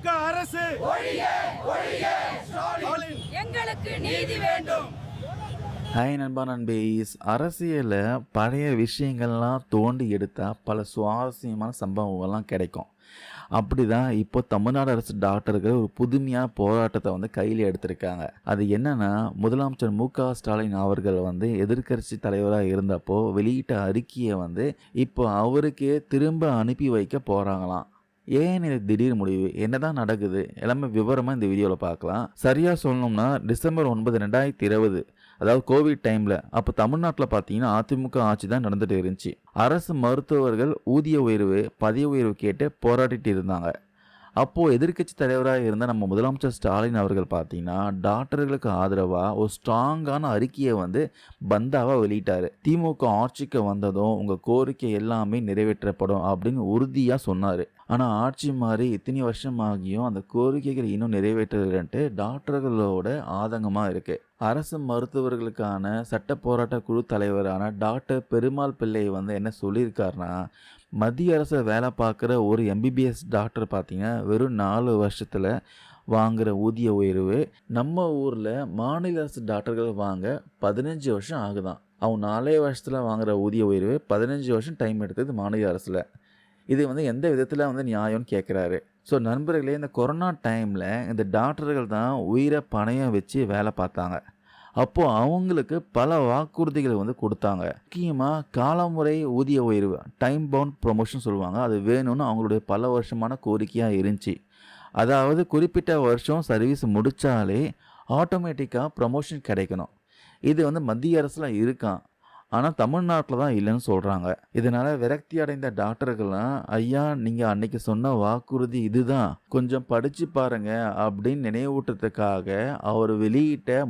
அதிமுக அரசு எங்களுக்கு நீதி வேண்டும். ஹாய் நண்பா நண்பீஸ், அரசியலில் பழைய விஷயங்கள்லாம் தோண்டி எடுத்தால் பல சுவாரஸ்யமான சம்பவங்கள்லாம் கிடைக்கும். அப்படி தான் இப்போ தமிழ்நாடு அரசு டாக்டர்கள் ஒரு புதுமையான போராட்டத்தை கையில் எடுத்திருக்காங்க. அது என்னன்னா, முதலமைச்சர் மு.க.ஸ்டாலின் அவர்கள் எதிர்க்கட்சி தலைவராக இருந்தப்போ வெளியிட்ட அறிக்கையை இப்போ அவருக்கே திரும்ப அனுப்பி வைக்க போகிறாங்களாம். ஏன் இது திடீர் முடிவு, என்னதான் நடக்குது, எல்லாமே விவரமாக இந்த வீடியோவில் பார்க்கலாம். சரியாக சொல்லணும்னா டிசம்பர் 9, 2020, அதாவது கோவிட் டைமில், அப்போ தமிழ்நாட்டில் பார்த்தீங்கன்னா அதிமுக ஆட்சி தான் நடந்துட்டு இருந்துச்சு. அரசு மருத்துவர்கள் ஊதிய உயர்வு, பதவி உயர்வு கேட்டு போராடிட்டு இருந்தாங்க. அப்போது எதிர்க்கட்சி தலைவராக இருந்த நம்ம முதலமைச்சர் ஸ்டாலின் அவர்கள் பார்த்தீங்கன்னா டாக்டர்களுக்கு ஆதரவாக ஒரு ஸ்ட்ராங்கான அறிக்கையை பந்தாவாக வெளியிட்டார். திமுக ஆட்சிக்கு வந்ததும் உங்கள் கோரிக்கை எல்லாமே நிறைவேற்றப்படும் அப்படின்னு உறுதியாக சொன்னார். ஆனால் ஆட்சி மாறி இத்தனை வருஷம் ஆகியும் அந்த கோரிக்கைகள் இன்னும் நிறைவேற்றலன்ட்டு டாக்டர்களோட ஆதங்கமாக இருக்குது. அரசு மருத்துவர்களுக்கான சட்ட போராட்ட குழு தலைவரான டாக்டர் பெருமாள் பிள்ளை என்ன சொல்லியிருக்காருன்னா, மத்திய அரசு வேலை பார்க்குற ஒரு எம்பிபிஎஸ் டாக்டர் பார்த்தீங்கன்னா வெறும் 4 வருஷத்தில் வாங்குகிற ஊதிய உயர்வு நம்ம ஊரில் மாநில அரசு டாக்டர்கள் வாங்க 15 வருஷம் ஆகுதான். அவங்க 4 வருஷத்தில் வாங்குகிற ஊதிய உயர்வு 15 வருஷம் டைம் எடுத்தது மாநில அரசில். இது எந்த விதத்தில் நியாயம்னு கேட்குறாரு. ஸோ நண்பர்களே, இந்த கொரோனா டைமில் இந்த டாக்டர்கள் தான் உயிரை பணையம் வச்சு வேலை பார்த்தாங்க. அப்போது அவங்களுக்கு பல வாக்குறுதிகளை கொடுத்தாங்க. முக்கியமாக காலமுறை ஊதிய உயர்வு, டைம் பவுண்ட் ப்ரொமோஷன் சொல்லுவாங்க, அது வேணும்னு அவங்களுடைய பல வருஷமான கோரிக்கையாக இருந்துச்சு. அதாவது குறிப்பிட்ட வருஷம் சர்வீஸ் முடித்தாலே ஆட்டோமேட்டிக்காக ப்ரமோஷன் கிடைக்கணும். இது மத்திய அரசில் இருக்கான், ஆனால் தமிழ்நாட்டில் தான் இல்லைன்னு சொல்கிறாங்க. இதனால் விரக்தி அடைந்த டாக்டர்கள்லாம், ஐயா நீங்கள் அன்னைக்கு சொன்ன வாக்குறுதி இதுதான், கொஞ்சம் படித்து பாருங்க அப்படின்னு நினைவூட்டுறதுக்காக அவர்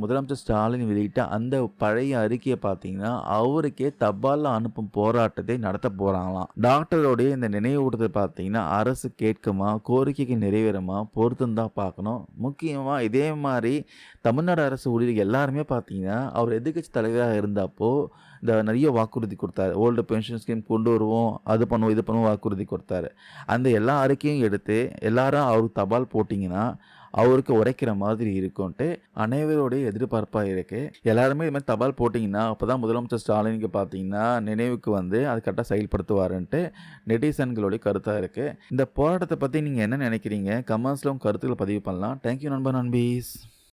முதலமைச்சர் ஸ்டாலின் வெளியிட்ட அந்த பழைய அறிக்கையை பார்த்தீங்கன்னா அவருக்கே தபாலில் அனுப்பும் போராட்டத்தை நடத்த போகிறாங்களாம். டாக்டரோடைய இந்த நினைவூட்டத்தை பார்த்தீங்கன்னா அரசு கேட்குமா, கோரிக்கைக்கு நிறைவேறுமா, பொறுத்துந்தான் பார்க்கணும். முக்கியமாக இதே மாதிரி தமிழ்நாடு அரசு ஊழியர்கள் எல்லாருமே பார்த்தீங்கன்னா அவர் எதிர்க்கட்சி தலைவராக இருந்தப்போ இந்த நிறைய வாக்குறுதி கொடுத்தாரு. ஓல்டு பென்ஷன் ஸ்கீம் கொண்டு வருவோம், அது பண்ணுவோம், இது பண்ணுவோம் வாக்குறுதி கொடுத்தாரு. அந்த எல்லா அறிக்கையும் எடுத்து எல்லாரும் அவருக்கு தபால் போட்டிங்கன்னா அவருக்கு உரைக்கிற மாதிரி இருக்கும்ன்ட்டு அனைவருடைய எதிர்பார்ப்பாக இருக்குது. எல்லாருமே இது மாதிரி தபால் போட்டிங்கன்னா அப்போ தான் முதலமைச்சர் ஸ்டாலினுக்கு பார்த்தீங்கன்னா நினைவுக்கு அது கரெக்டாக செயல்படுத்துவாருன்ட்டு நெட்டிசன்களுடைய கருத்தாக இருக்குது. இந்த போராட்டத்தை பற்றி நீங்கள் என்ன நினைக்கிறீங்க? கமெண்ட்ஸில் உங்கள் கருத்துக்களை பதிவு பண்ணலாம். தேங்க்யூ நண்பர் நண்பீஸ்.